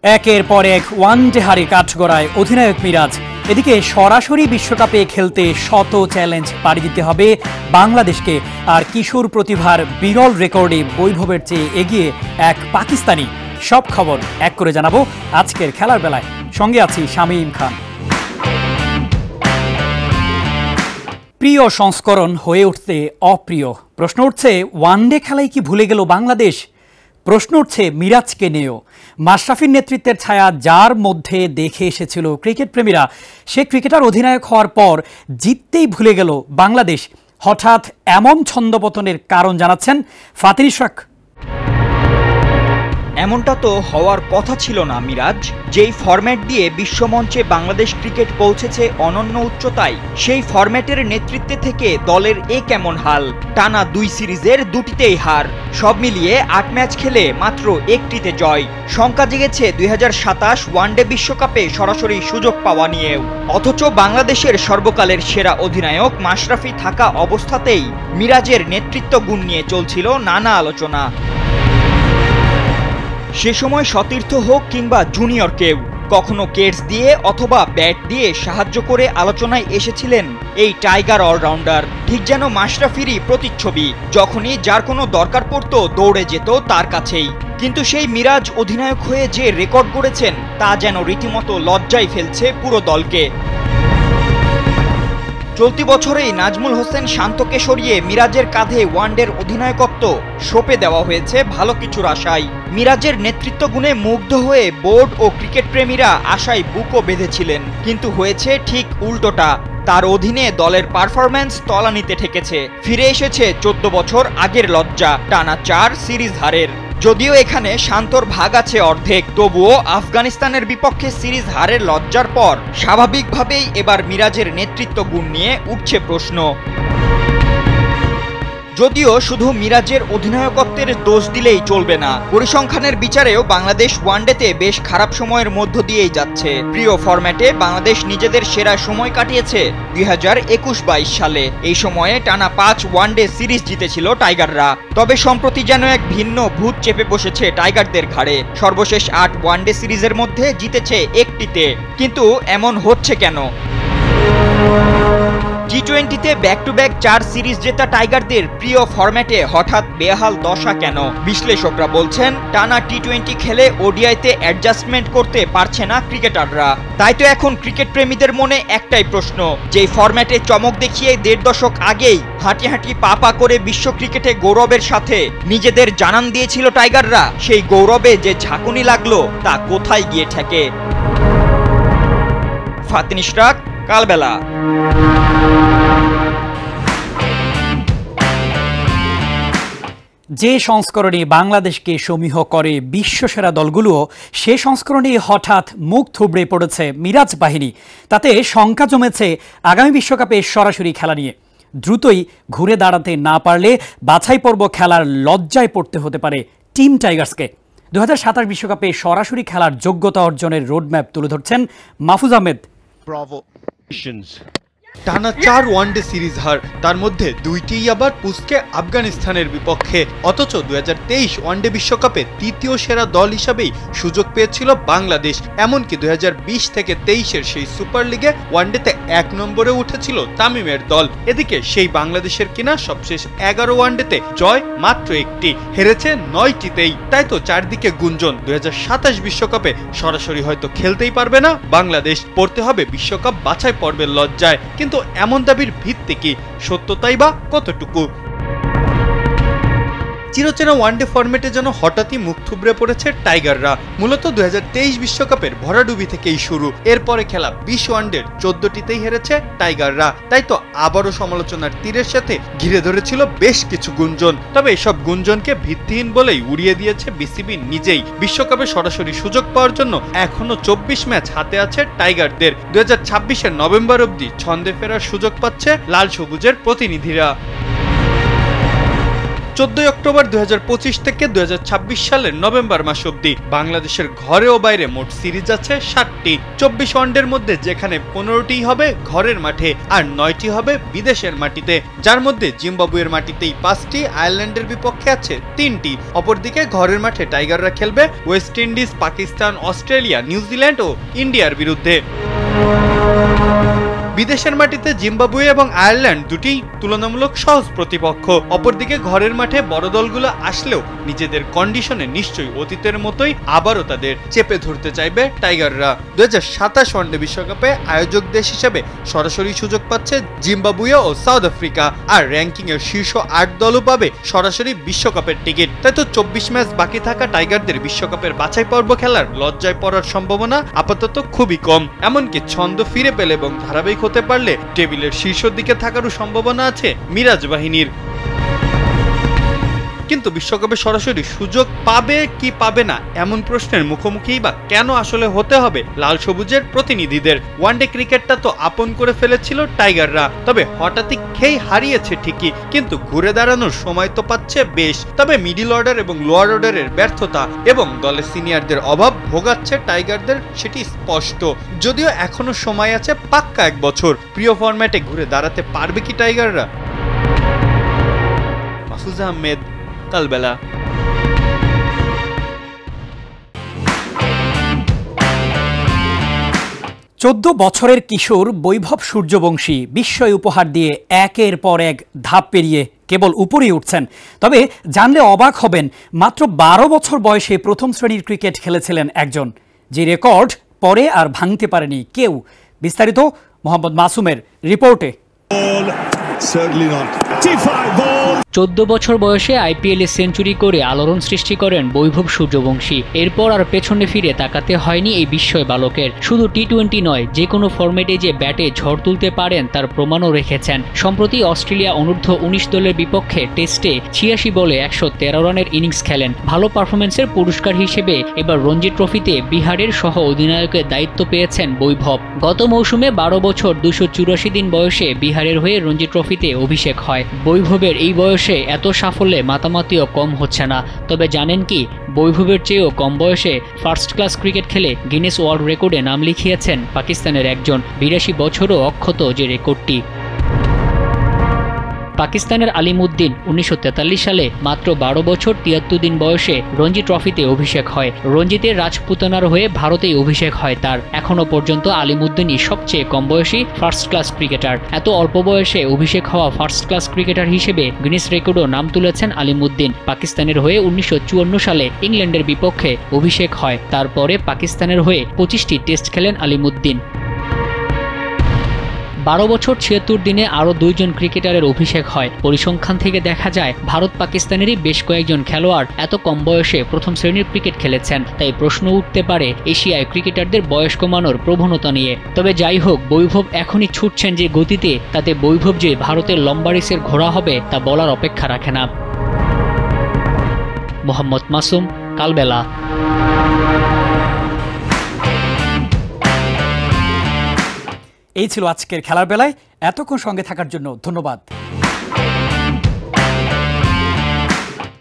একের পর এক ওয়ানডে হারে কাঠগড়ায় অধিনায়ক মিরাজ। এদিকে সরাসরি বিশ্বকাপে খেলতে শত চ্যালেঞ্জ পাড়ি দিতে হবে বাংলাদেশকে। আর কিশোর প্রতিভার বিরল রেকর্ডে বৈভবের চেয়ে এগিয়ে এক পাকিস্তানি। সব খবর এক করে জানাবো আজকের খেলার বেলায়। সঙ্গে আছি শামীম খান। প্রিয় সংস্করণ হয়ে উঠতে অপ্রিয়। প্রশ্ন উঠছে, ওয়ানডে খেলায় কি ভুলে গেল বাংলাদেশ? প্রশ্ন উঠছে মিরাজকে নিয়েও। মাশরাফির নেতৃত্বের ছায়া যার মধ্যে দেখে এসেছিল ক্রিকেট প্রেমীরা, সে ক্রিকেটার অধিনায়ক হওয়ার পর জিততেই ভুলে গেল বাংলাদেশ। হঠাৎ এমন ছন্দপতনের কারণ জানাচ্ছেন ফাতিন ইশরাক। এমনটা তো হওয়ার কথা ছিল না মিরাজ। যেই ফরম্যাট দিয়ে বিশ্বমঞ্চে বাংলাদেশ ক্রিকেট পৌঁছেছে অনন্য উচ্চতায়, সেই ফরম্যাটের নেতৃত্বে থেকে দলের এ কেমন হাল? টানা 2 সিরিজের 2টিতেই হার, সব মিলিয়ে 8 ম্যাচ খেলে মাত্র 1টিতে জয়। শঙ্কা জেগেছে 2027 ওয়ানডে বিশ্বকাপে সরাসরি সুযোগ পাওয়া নিয়েও। অথচ বাংলাদেশের সর্বকালের সেরা অধিনায়ক মাশরাফি থাকা অবস্থাতেই মিরাজের নেতৃত্ব গুণ নিয়ে চলছিল নানা আলোচনা। সে সময় সতীর্থ হোক কিংবা জুনিয়র কেউ, কখনো কেটস দিয়ে অথবা ব্যাট দিয়ে সাহায্য করে আলোচনায় এসেছিলেন এই টাইগার অলরাউন্ডার। ঠিক যেন মাশরাফিরই প্রতিচ্ছবি, যখনই যার কোনো দরকার পড়তো দৌড়ে যেত তার কাছেই। কিন্তু সেই মিরাজ অধিনায়ক হয়ে যে রেকর্ড গড়েছেন, তা যেন রীতিমতো লজ্জায় ফেলছে পুরো দলকে। চলতি বছরেই নাজমুল হোসেন শান্তকে সরিয়ে মিরাজের কাঁধে ওয়ানডের অধিনায়কত্ব সঁপে দেওয়া হয়েছে ভালো কিছুর আশায়। মিরাজের নেতৃত্ব গুণে মুগ্ধ হয়ে বোর্ড ও ক্রিকেট প্রেমীরা আশায় বুকও বেঁধেছিলেন, কিন্তু হয়েছে ঠিক উল্টোটা। তার অধীনে দলের পারফরম্যান্স তলানিতে ঠেকেছে। ফিরে এসেছে 14 বছর আগের লজ্জা, টানা 4 সিরিজ হারের। যদিও এখানে শান্তর ভাগ আছে অর্ধেক, তবুও আফগানিস্তানের বিপক্ষে সিরিজ হারের লজ্জার পর স্বাভাবিকভাবেই এবার মিরাজের নেতৃত্ব গুণ নিয়ে উঠছে প্রশ্ন। যদিও শুধু মিরাজের অধিনায়কত্বের দোষ দিলেই চলবে না, পরিসংখ্যানের বিচারেও বাংলাদেশ ওয়ানডেতে বেশ খারাপ সময়ের মধ্য দিয়েই যাচ্ছে। প্রিয় ফরম্যাটে বাংলাদেশ নিজেদের সেরা সময় কাটিয়েছে 2021-22 সালে। এই সময়ে টানা 5 ওয়ানডে সিরিজ জিতেছিল টাইগাররা। তবে সম্প্রতি যেন এক ভিন্ন ভূত চেপে বসেছে টাইগারদের ঘাড়ে। সর্বশেষ 8 ওয়ানডে সিরিজের মধ্যে জিতেছে 1টিতে। কিন্তু এমন হচ্ছে কেন? টি-20তে ব্যাক টু ব্যাক 4 সিরিজ জেতা টাইগারদের প্রিয় ফরম্যাটে হঠাৎ বেহাল দশা কেন? বিশ্লেষকরা বলছেন, টানা টি-20 খেলে ওডিআইতে অ্যাডজাস্টমেন্ট করতে পারছে না ক্রিকেটাররা। তাই তো এখন ক্রিকেট প্রেমীদের মনে একটাই প্রশ্ন, যেই ফরম্যাটে চমক দেখিয়ে 1.5 দশক আগেই হাঁটি হাঁটি পা করে বিশ্ব ক্রিকেটে গৌরবের সাথে নিজেদের জানান দিয়েছিল টাইগাররা, সেই গৌরবে যে ঝাঁকুনি লাগলো তা কোথায় গিয়ে ঠেকে? ফাতিন ইশরাক, কালবেলা। যে সংস্করণে বাংলাদেশকে সমীহ করে বিশ্বসেরা দলগুলোও, সে সংস্করণে হঠাৎ মুখ থুবড়ে পড়েছে মিরাজ বাহিনী। তাতে শঙ্কা জমেছে আগামী বিশ্বকাপে সরাসরি খেলা নিয়ে। দ্রুতই ঘুরে দাঁড়াতে না পারলে বাছাই পর্ব খেলার লজ্জায় পড়তে হতে পারে টিম টাইগার্সকে। 2027 বিশ্বকাপে সরাসরি খেলার যোগ্যতা অর্জনের রোডম্যাপ তুলে ধরছেন মাহফুজ আহমেদ। টানা 4 ওয়ানডে সিরিজ হার, তার মধ্যে 2টিই আবার পুস্কে আফগানিস্তানের বিপক্ষে। অথচ 2023 ওয়ানডে বিশ্বকাপে 3য় সেরা দল হিসাবেই সুযোগ পেয়েছিল বাংলাদেশ। এমনকি 2020 থেকে 23-এর সেই সুপার লিগে ওয়ানডেতে 1 নম্বরে উঠেছিল তামিমের দল। এদিকে সেই বাংলাদেশের কিনা সবশেষ 11 ওয়ানডেতে জয় মাত্র 1টি, হেরেছে 9টিতেই। তাই তো চারদিকে গুঞ্জন, 2027 বিশ্বকাপে সরাসরি হয়তো খেলতেই পারবে না বাংলাদেশ, পড়তে হবে বিশ্বকাপ বাছাই পর্বের লজ্জায়। কিন্তু এমন দাবির ভিত্তি কি? সত্যতাই বা কতটুকু? চিরচেনা ওয়ানডে ফরম্যাটে যেন হঠাৎই মুখ থুবড়ে পড়েছে টাইগাররা। মূলত 2023 বিশ্বকাপের ভরাডুবি থেকেই শুরু। এরপরে খেলা 20 ওয়ানডের 14টিতেই হেরেছে টাইগাররা। তাই তো আবারও সমালোচনার তীরের সাথে ঘিরে ধরেছিল বেশ কিছু গুঞ্জন। তবে এসব গুঞ্জনকে ভিত্তিহীন বলেই উড়িয়ে দিয়েছে বিসিবি নিজেই। বিশ্বকাপে সরাসরি সুযোগ পাওয়ার জন্য এখনো 24 ম্যাচ হাতে আছে টাইগারদের। 2026-এর নভেম্বর অবধি ছন্দে ফেরার সুযোগ পাচ্ছে লাল সবুজের প্রতিনিধিরা। 14 অক্টোবর 2025 থেকে 2026 সালের নভেম্বর মাস অবধি বাংলাদেশের ঘরে ও বাইরে মোট সিরিজ আছে 7টি। 24 ওয়ানডের মধ্যে যেখানে 15টি হবে ঘরের মাঠে আর 9টি হবে বিদেশের মাটিতে, যার মধ্যে জিম্বাবুয়ের মাটিতেই 5টি, আয়ারল্যান্ডের বিপক্ষে আছে 3টি। অপরদিকে ঘরের মাঠে টাইগাররা খেলবে West Indies, Pakistan, Australia, New Zealand ও ইন্ডিয়ার বিরুদ্ধে। বিদেশের মাটিতে জিম্বাবুয়ে এবং আয়ারল্যান্ড দুটি তুলনামূলক সহজ প্রতিপক্ষ। অপরদিকে ঘরের মাঠে বড় দলগুলো আসলেও নিজেদের কন্ডিশনে নিশ্চয়ই অতীতের মতোই আবারও তাদের চেপে ধরতে চাইবে টাইগাররা। 2027 ওয়ানডে বিশ্বকাপে আয়োজক দেশ হিসেবে সরাসরি সুযোগ পাচ্ছে জিম্বাবুয়ে ও সাউথ আফ্রিকা, আর র্যাঙ্কিং এর শীর্ষ 8 দলও পাবে সরাসরি বিশ্বকাপের টিকিট। তাই তো 24 ম্যাচ বাকি থাকা টাইগারদের বিশ্বকাপের বাছাই পর্ব খেলার লজ্জায় পড়ার সম্ভাবনা আপাতত খুবই কম। এমনকি ছন্দ ফিরে পেলে এবং ধারাবাহিক হতে পারলে টেবিলের শীর্ষ দিকে থাকারও সম্ভাবনা আছে মিরাজ বাহিনীর। কিন্তু বিশ্বকাপে সরাসরি সুযোগ পাবে কি পাবে না এমন প্রশ্নের মুখোমুখি বা কেন আসলে হতে হবে লাল সবুজের প্রতিনিধিদের? ওয়ানডে ক্রিকেটটা তো আপন করে ফেলেছিল টাইগাররা, তবে হঠাৎই খেই হারিয়েছে ঠিকই, কিন্তু ঘুরে দাঁড়ানোর সময় তো পাচ্ছে বেশ। তবে মিডল অর্ডার এবং লোয়ার অর্ডারের ব্যর্থতা এবং দলের সিনিয়রদের অভাব ভোগাচ্ছে টাইগারদের, সেটি স্পষ্ট। যদিও এখনো সময় আছে পাক্কা 1 বছর। প্রিয় ফরম্যাটে ঘুরে দাঁড়াতে পারবে কি টাইগাররা? মাসুদ আহমেদ, কালবেলা। 14 বছরের কিশোর বৈভব সূর্যবংশী বিস্ময় উপহার দিয়ে একের পর এক ধাপ পেরিয়ে কেবল উপরেই উঠছেন। তবে জানলে অবাক হবেন, মাত্র 12 বছর বয়সে প্রথম শ্রেণীর ক্রিকেট খেলেছিলেন একজন, যে রেকর্ড পরে আর ভাঙতে পারেনি কেউ। বিস্তারিত মোহাম্মদ মাসুমের রিপোর্টে। 14 বছর বয়সে আইপিএলে সেঞ্চুরি করে আলোড়ন সৃষ্টি করেন বৈভব সূর্যবংশী। এরপর আর পেছনে ফিরে তাকাতে হয়নি এই বিস্ময় বালকের। শুধু টি-20 নয়, যে কোনো ফরম্যাটে যে ব্যাটে ঝড় তুলতে পারেন তার প্রমাণও রেখেছেন। সম্প্রতি অস্ট্রেলিয়া অনূর্ধ্ব 19 দলের বিপক্ষে টেস্টে 86 বলে 113 রানের ইনিংস খেলেন। ভালো পারফরমেন্সের পুরস্কার হিসেবে এবার রঞ্জি ট্রফিতে বিহারের সহ অধিনায়কের দায়িত্ব পেয়েছেন বৈভব। গত মৌসুমে 12 বছর 284 দিন বয়সে বিহারের হয়ে রঞ্জি ট্রফিতে অভিষেক হয়। বৈভবের এই বয়সে এত সাফল্যে মাতামাতিও কম হচ্ছে না। তবে জানেন কি, বৈভবের চেয়েও কম বয়সে ফার্স্ট ক্লাস ক্রিকেট খেলে গিনেস ওয়ার্ল্ড রেকর্ডে নাম লিখিয়েছেন পাকিস্তানের একজন। 82 বছরও অক্ষত যে রেকর্ডটি। পাকিস্তানের আলিমুদ্দিন 1943 সালে মাত্র 12 বছর 73 দিন বয়সে রঞ্জি ট্রফিতে অভিষেক হয়। রঞ্জিতে রাজপুতানার হয়ে ভারতেই অভিষেক হয় তার। এখনো পর্যন্ত আলিমুদ্দিনই সবচেয়ে কম বয়সী ফার্স্ট ক্লাস ক্রিকেটার। এত অল্প বয়সে অভিষেক হওয়া ফার্স্ট ক্লাস ক্রিকেটার হিসেবে গিনেস রেকর্ডও নাম তুলেছেন আলিমুদ্দিন। পাকিস্তানের হয়ে 1954 সালে ইংল্যান্ডের বিপক্ষে অভিষেক হয়। তারপরে পাকিস্তানের হয়ে 25টি টেস্ট খেলেন আলিমুদ্দিন। 12 বছর 76 দিনে আরও 2 জন ক্রিকেটারের অভিষেক হয়। পরিসংখ্যান থেকে দেখা যায় ভারত পাকিস্তানেরই বেশ কয়েকজন খেলোয়াড় এত কম বয়সে প্রথম শ্রেণীর ক্রিকেট খেলেছেন। তাই প্রশ্ন উঠতে পারে এশিয়ায় ক্রিকেটারদের বয়স কমানোর প্রবণতা নিয়ে। তবে যাই হোক, বৈভব এখনই ছুটছেন যে গতিতে, তাতে বৈভব যে ভারতের লম্বা রেসের ঘোড়া হবে তা বলার অপেক্ষা রাখে না। মোহাম্মদ মাসুম, কালবেলা। এই ছিল আজকের খেলার বেলায়। এতক্ষণ সঙ্গে থাকার জন্য ধন্যবাদ।